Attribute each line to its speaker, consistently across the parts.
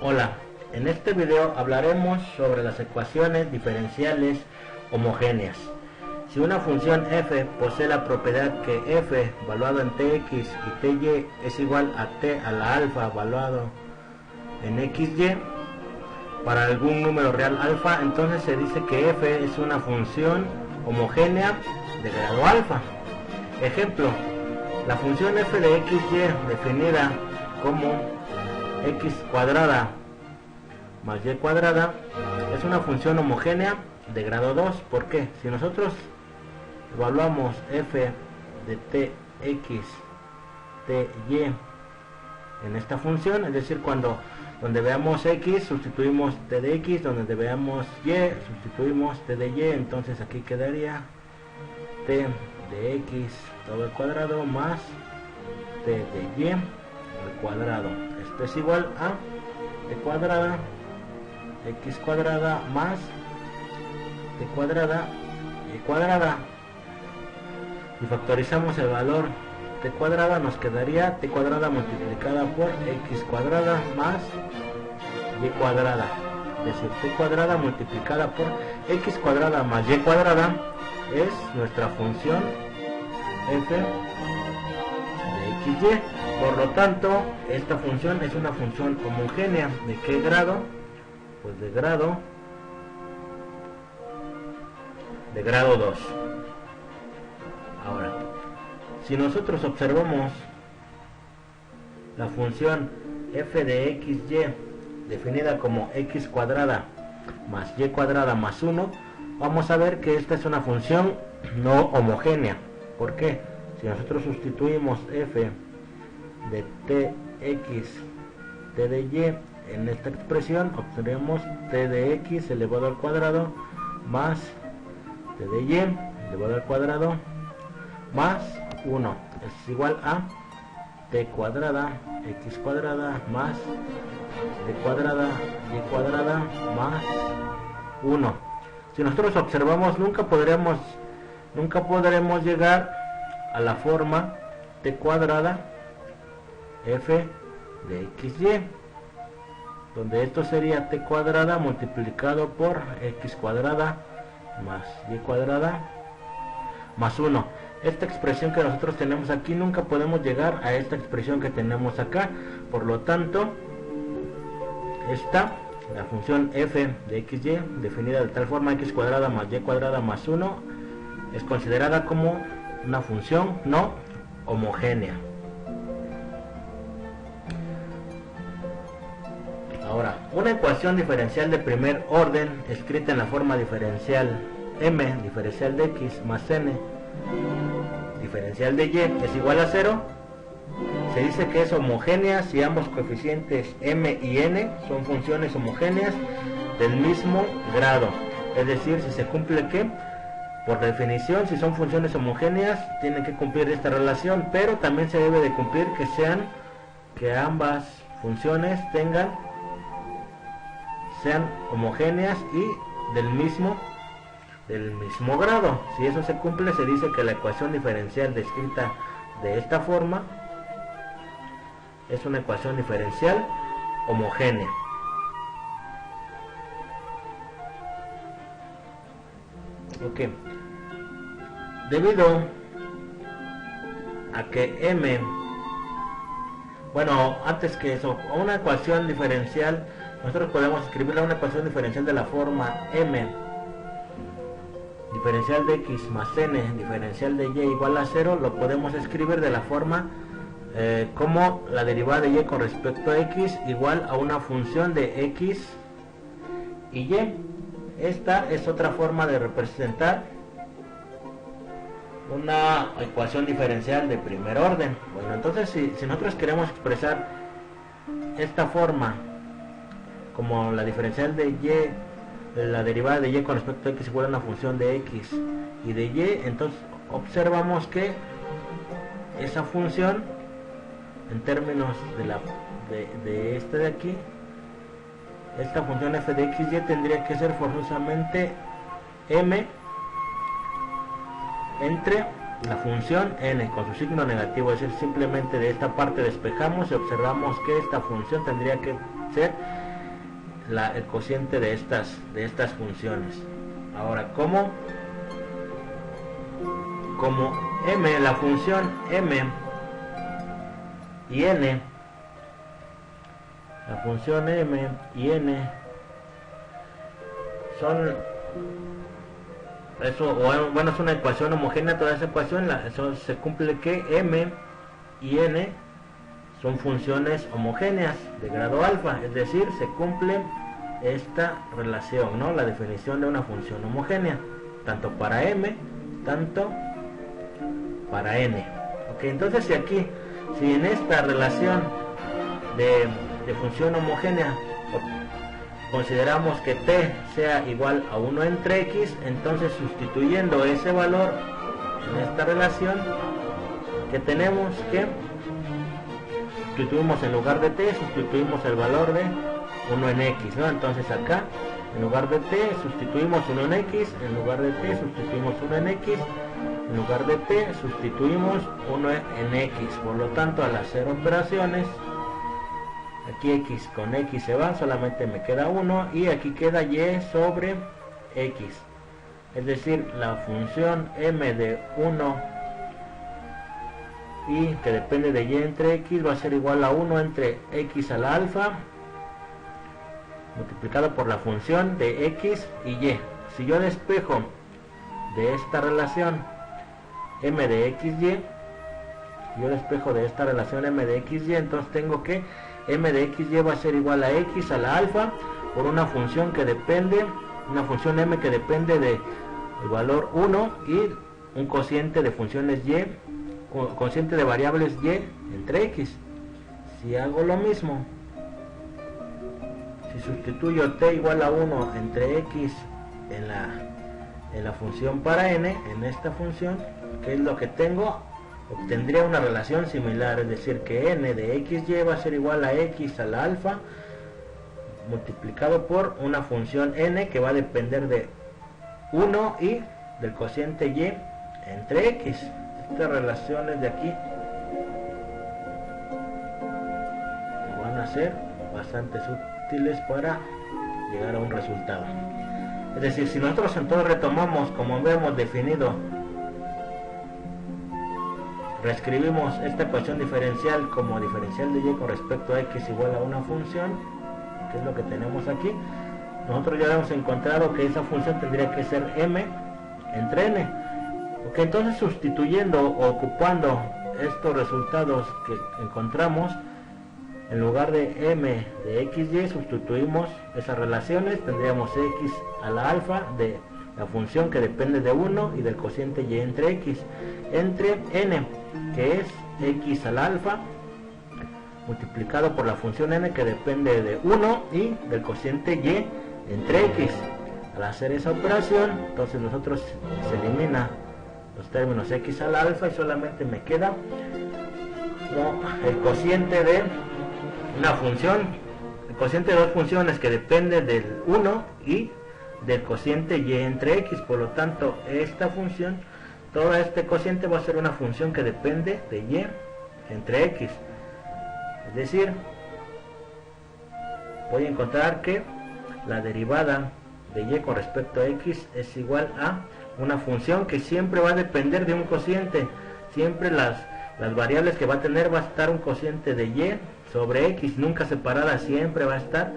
Speaker 1: Hola, en este video hablaremos sobre las ecuaciones diferenciales homogéneas. Si una función f posee la propiedad que f valuado en tx y ty es igual a t a la alfa valuado en xy para algún número real alfa, entonces se dice que f es una función homogénea de grado alfa. Ejemplo, la función f de xy definida como x cuadrada más y cuadrada es una función homogénea de grado 2. ¿Por qué? Si nosotros evaluamos f de tx, ty en esta función, es decir, donde veamos x sustituimos t de x, donde veamos y sustituimos t de y, entonces aquí quedaría t de x todo al cuadrado más t de y al cuadrado. Esto es igual a t cuadrada x cuadrada más t cuadrada y cuadrada. Si factorizamos el valor t cuadrada nos quedaría t cuadrada multiplicada por x cuadrada más y cuadrada, es decir, t cuadrada multiplicada por x cuadrada más y cuadrada es nuestra función f de xy. Por lo tanto, esta función es una función homogénea. ¿De qué grado? Pues de grado 2. Ahora, si nosotros observamos la función f de xy definida como x cuadrada más y cuadrada más 1, vamos a ver que esta es una función no homogénea. ¿Por qué? Si nosotros sustituimos f de tx, t de y en esta expresión, obtenemos t de x elevado al cuadrado más t de y elevado al cuadrado más 1 es igual a t cuadrada x cuadrada más t cuadrada y cuadrada más 1. Si nosotros observamos, nunca podremos llegar a la forma t cuadrada f de xy, donde esto sería t cuadrada multiplicado por x cuadrada más y cuadrada más 1. Esta expresión que nosotros tenemos aquí, nunca podemos llegar a esta expresión que tenemos acá. Por lo tanto, la función f de xy definida de tal forma x cuadrada más y cuadrada más 1 es considerada como una función no homogénea. Ahora, una ecuación diferencial de primer orden escrita en la forma diferencial m diferencial de x más n diferencial de y es igual a 0, se dice que es homogénea si ambos coeficientes m y n son funciones homogéneas del mismo grado. Es decir, si se cumple que, por definición, si son funciones homogéneas tienen que cumplir esta relación, pero también se debe de cumplir que ambas funciones sean homogéneas y del mismo grado. Si eso se cumple, se dice que la ecuación diferencial descrita de esta forma es una ecuación diferencial homogénea. Ok, debido a que m, bueno, antes que eso, una ecuación diferencial, nosotros podemos escribirla una ecuación diferencial de la forma m diferencial de x más n diferencial de y igual a 0, lo podemos escribir de la forma como la derivada de y con respecto a x igual a una función de x y y. Esta es otra forma de representar una ecuación diferencial de primer orden. Bueno, entonces si nosotros queremos expresar esta forma como la diferencial de y, la derivada de y con respecto a x igual a una función de x y de y, entonces observamos que esa función en términos de esta de aquí, esta función f de xy tendría que ser forzosamente m entre la función n con su signo negativo, es decir, simplemente de esta parte despejamos y observamos que esta función tendría que ser el cociente de estas funciones. Ahora, como m, la función m y n, la función m y n son eso, bueno, es una ecuación homogénea. Toda esa ecuación eso se cumple que m y n son funciones homogéneas de grado alfa, es decir, se cumple esta relación, ¿no? La definición de una función homogénea, tanto para m, tanto para n. Ok, entonces si en esta relación de función homogénea consideramos que t sea igual a 1 entre x, entonces sustituyendo ese valor en esta relación que tenemos, que sustituimos en lugar de t, sustituimos el valor de 1 en x, ¿no? Entonces acá en lugar de t sustituimos 1 en x, en lugar de t sustituimos 1 en x, en lugar de t sustituimos 1 en x. Por lo tanto, al hacer operaciones, aquí x con x se van, solamente me queda 1, y aquí queda y sobre x, es decir, la función m de 1 y que depende de y entre x va a ser igual a 1 entre x a la alfa multiplicado por la función de x y y. Si yo despejo de esta relación m de xy, yo despejo de esta relación m de xy, entonces tengo que m de xy va a ser igual a x a la alfa por una función que depende, una función m que depende de el valor 1 y un cociente de funciones y, cociente de variables y entre x. Si hago lo mismo, si sustituyo t igual a 1 entre x en la función para n, en esta función, ¿qué es lo que tengo? Obtendría una relación similar, es decir, que n de xy va a ser igual a x a la alfa multiplicado por una función n que va a depender de 1 y del cociente y entre x. Estas relaciones de aquí van a ser bastante útiles para llegar a un resultado. Es decir, si nosotros entonces retomamos como habíamos definido, reescribimos esta ecuación diferencial como diferencial de y con respecto a x igual a una función, que es lo que tenemos aquí, nosotros ya hemos encontrado que esa función tendría que ser m entre n. Ok, entonces sustituyendo o ocupando estos resultados que encontramos, en lugar de m de xy sustituimos esas relaciones, tendríamos x a la alfa de la función que depende de 1 y del cociente y entre x, entre n, que es x a la alfa multiplicado por la función n que depende de 1 y del cociente y entre x. Al hacer esa operación, entonces nosotros se elimina los términos x a la alfa y solamente me queda el cociente de una función, el cociente de dos funciones que depende del 1 y del cociente y entre x. Por lo tanto, esta función, todo este cociente va a ser una función que depende de y entre x. Es decir, voy a encontrar que la derivada de y con respecto a x es igual a una función que siempre va a depender de un cociente. Siempre las variables que va a tener va a estar un cociente de y sobre x, nunca separada, siempre va a estar,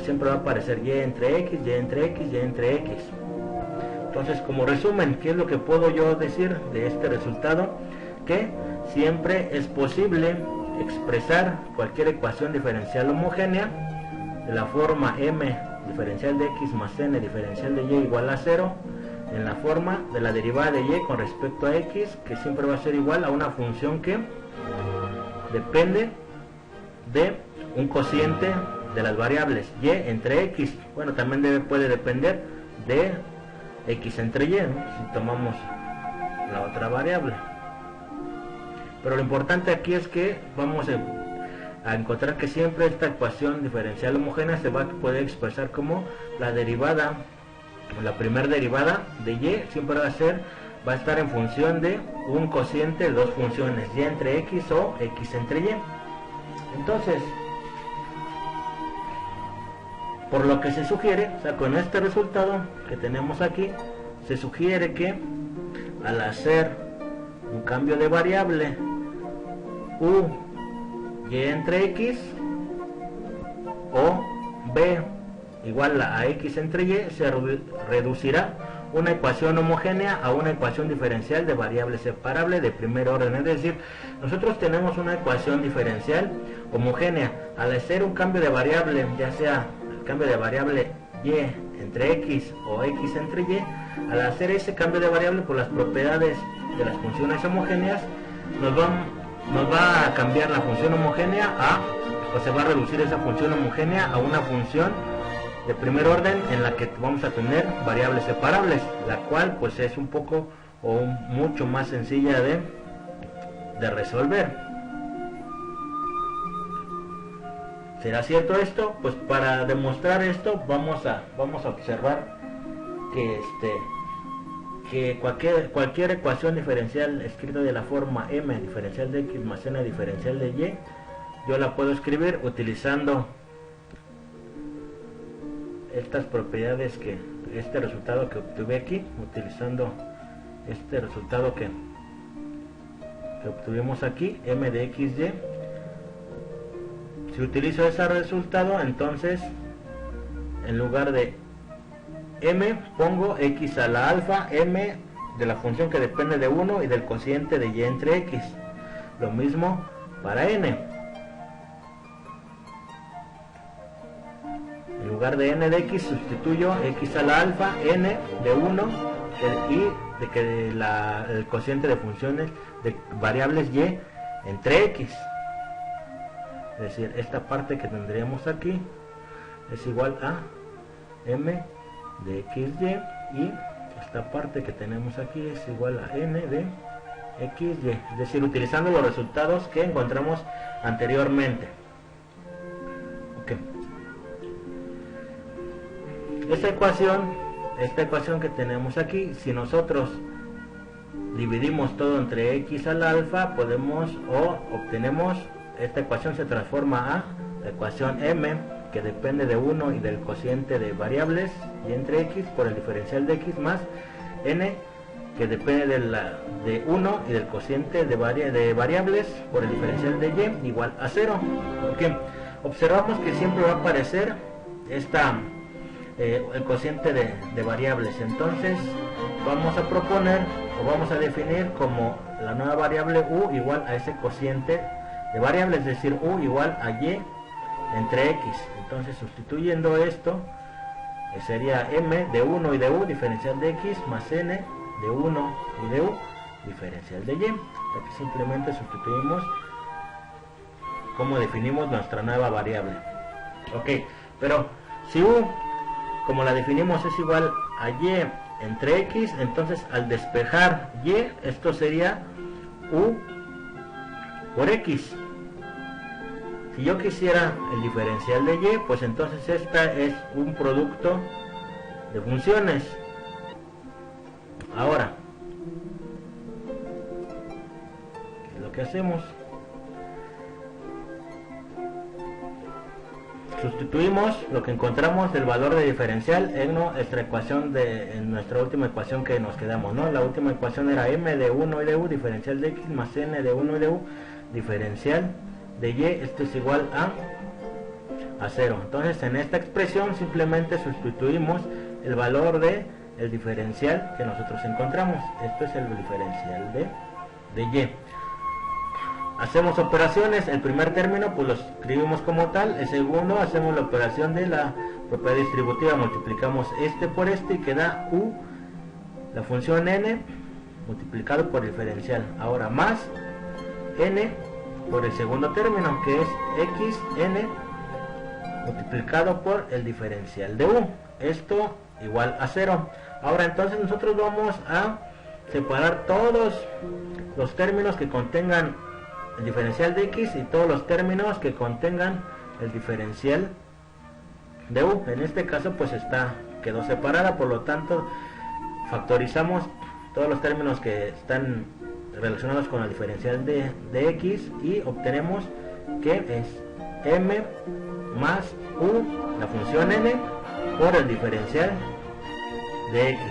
Speaker 1: siempre va a aparecer y entre x, y entre x, y entre x. Entonces, como resumen, ¿qué es lo que puedo yo decir de este resultado? Que siempre es posible expresar cualquier ecuación diferencial homogénea de la forma m diferencial de x más n diferencial de y igual a 0, en la forma de la derivada de y con respecto a x, que siempre va a ser igual a una función que depende de un cociente de las variables y entre x. Bueno, también puede depender de x entre y, ¿no? Si tomamos la otra variable. Pero lo importante aquí es que vamos a encontrar que siempre esta ecuación diferencial homogénea se va a poder expresar como la derivada, la primera derivada de y siempre va a estar en función de un cociente de dos funciones, y entre x o x entre y. Entonces, Por lo que se sugiere, o sea, con este resultado que tenemos aquí, se sugiere que al hacer un cambio de variable u y entre x o b igual a x entre y, se reducirá una ecuación homogénea a una ecuación diferencial de variable separable de primer orden. Es decir, nosotros tenemos una ecuación diferencial homogénea. Al hacer un cambio de variable, ya sea el cambio de variable y entre x o x entre y, al hacer ese cambio de variable, por las propiedades de las funciones homogéneas, nos va a cambiar la función homogénea o se va a reducir esa función homogénea a una función de primer orden en la que vamos a tener variables separables, la cual pues es un poco o mucho más sencilla de resolver. ¿Será cierto esto? Pues para demostrar esto vamos a observar que cualquier ecuación diferencial escrita de la forma m diferencial de x más n diferencial de y, yo la puedo escribir utilizando estas propiedades, este resultado que obtuve aquí, utilizando este resultado que obtuvimos aquí, m de xy. Si utilizo ese resultado, entonces en lugar de m pongo x a la alfa, m de la función que depende de 1 y del cociente de y entre x. Lo mismo para n. En lugar de n de x sustituyo x a la alfa, n de 1 y de que el cociente de funciones de variables y entre x. Es decir, esta parte que tendríamos aquí es igual a m de xy, y esta parte que tenemos aquí es igual a n de xy, es decir, utilizando los resultados que encontramos anteriormente. Esta ecuación que tenemos aquí, si nosotros dividimos todo entre x al alfa, obtenemos, esta ecuación se transforma a la ecuación m, que depende de 1 y del cociente de variables y entre x por el diferencial de x, más n, que depende de 1 y del cociente de variables por el diferencial de y, igual a 0. Okay. Observamos que siempre va a aparecer el cociente de variables. Entonces vamos a proponer o vamos a definir como la nueva variable u igual a ese cociente de variables, es decir, u igual a y entre x. Entonces, sustituyendo esto, sería m de 1 y de u diferencial de x más n de 1 y de u diferencial de y. Aquí simplemente sustituimos cómo definimos nuestra nueva variable. Ok, pero si u, como la definimos, es igual a y entre x, entonces al despejar y, esto sería u por x. Si yo quisiera el diferencial de y, pues entonces esta es un producto de funciones. Ahora, ¿qué es lo que hacemos? Sustituimos lo que encontramos del valor de diferencial en nuestra ecuación, en nuestra última ecuación que nos quedamos, ¿no? La última ecuación era m de 1 y de u diferencial de x más n de 1 y de u diferencial de y. Esto es igual a 0. Entonces en esta expresión simplemente sustituimos el valor de el diferencial que nosotros encontramos. Esto es el diferencial de y. Hacemos operaciones. El primer término pues lo escribimos como tal. El segundo hacemos la operación de la propiedad distributiva, multiplicamos este por este y queda u, la función n multiplicado por el diferencial. Ahora más n por el segundo término, que es xn multiplicado por el diferencial de u. Esto igual a 0. Ahora entonces nosotros vamos a separar todos los términos que contengan el diferencial de x y todos los términos que contengan el diferencial de u. En este caso pues quedó separada, por lo tanto factorizamos todos los términos que están relacionados con el diferencial de x y obtenemos que es m más u, la función n, por el diferencial de x.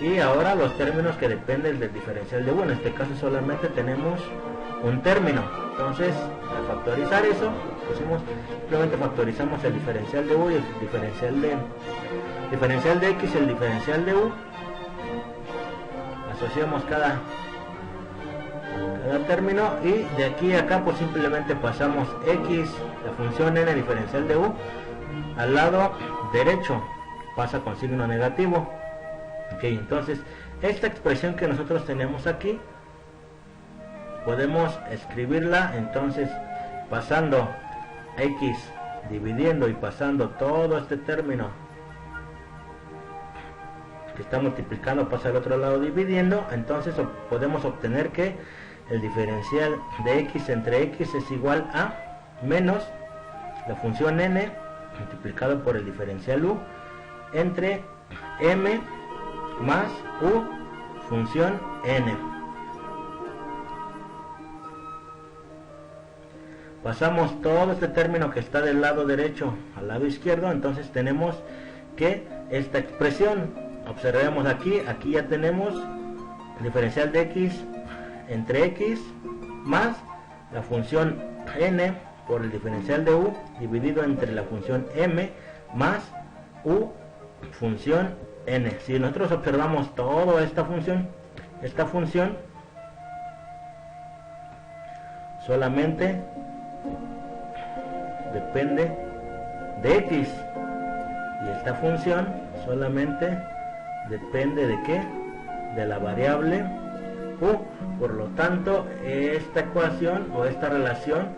Speaker 1: Y ahora los términos que dependen del diferencial de u, en este caso solamente tenemos un término. Entonces, al factorizar eso, simplemente factorizamos el diferencial de u y el diferencial de x y el diferencial de u. Asociamos cada término y de aquí a acá pues simplemente pasamos x, la función n diferencial de u, al lado derecho, pasa con signo negativo. Ok, entonces esta expresión que nosotros tenemos aquí podemos escribirla entonces pasando x, dividiendo y pasando todo este término que está multiplicando, pasa al otro lado dividiendo. Entonces podemos obtener que el diferencial de x entre x es igual a menos la función n multiplicado por el diferencial u entre m más u función n. Pasamos todo este término que está del lado derecho al lado izquierdo, entonces tenemos que esta expresión, observemos aquí ya tenemos el diferencial de x entre x más la función n por el diferencial de u dividido entre la función m más u función n. Si nosotros observamos toda esta función solamente depende de x y esta función solamente depende de qué, de la variable u. Por lo tanto, esta ecuación o esta relación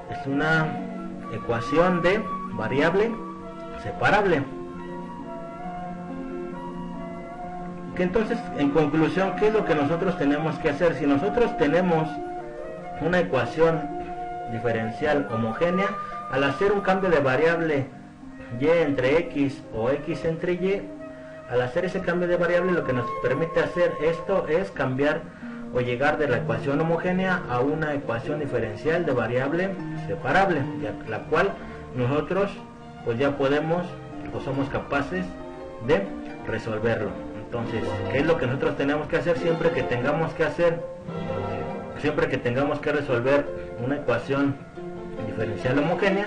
Speaker 1: es una ecuación de variable separable. Que entonces, en conclusión, ¿qué es lo que nosotros tenemos que hacer? Si nosotros tenemos una ecuación diferencial homogénea, al hacer un cambio de variable y entre x o x entre y, al hacer ese cambio de variable lo que nos permite hacer esto es cambiar o llegar de la ecuación homogénea a una ecuación diferencial de variable separable, la cual nosotros pues ya podemos o somos capaces de resolverlo. Entonces, ¿qué es lo que nosotros tenemos que hacer siempre que tengamos que resolver una ecuación diferencial homogénea?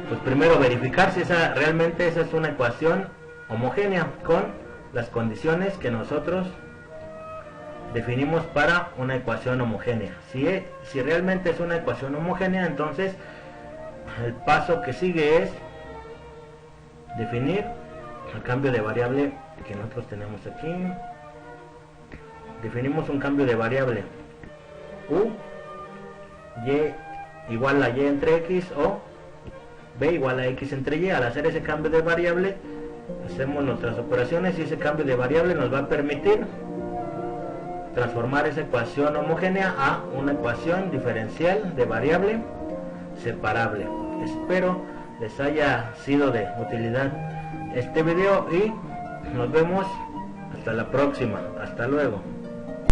Speaker 1: Pues primero verificar si realmente esa es una ecuación homogénea con las condiciones que nosotros definimos para una ecuación homogénea. Si realmente es una ecuación homogénea, entonces el paso que sigue es definir el cambio de variable que nosotros tenemos aquí. Definimos un cambio de variable u, y igual a y entre x o b igual a x entre y. Al hacer ese cambio de variable hacemos nuestras operaciones y ese cambio de variable nos va a permitir transformar esa ecuación homogénea a una ecuación diferencial de variable separable. Espero les haya sido de utilidad este video y nos vemos hasta la próxima. Hasta luego.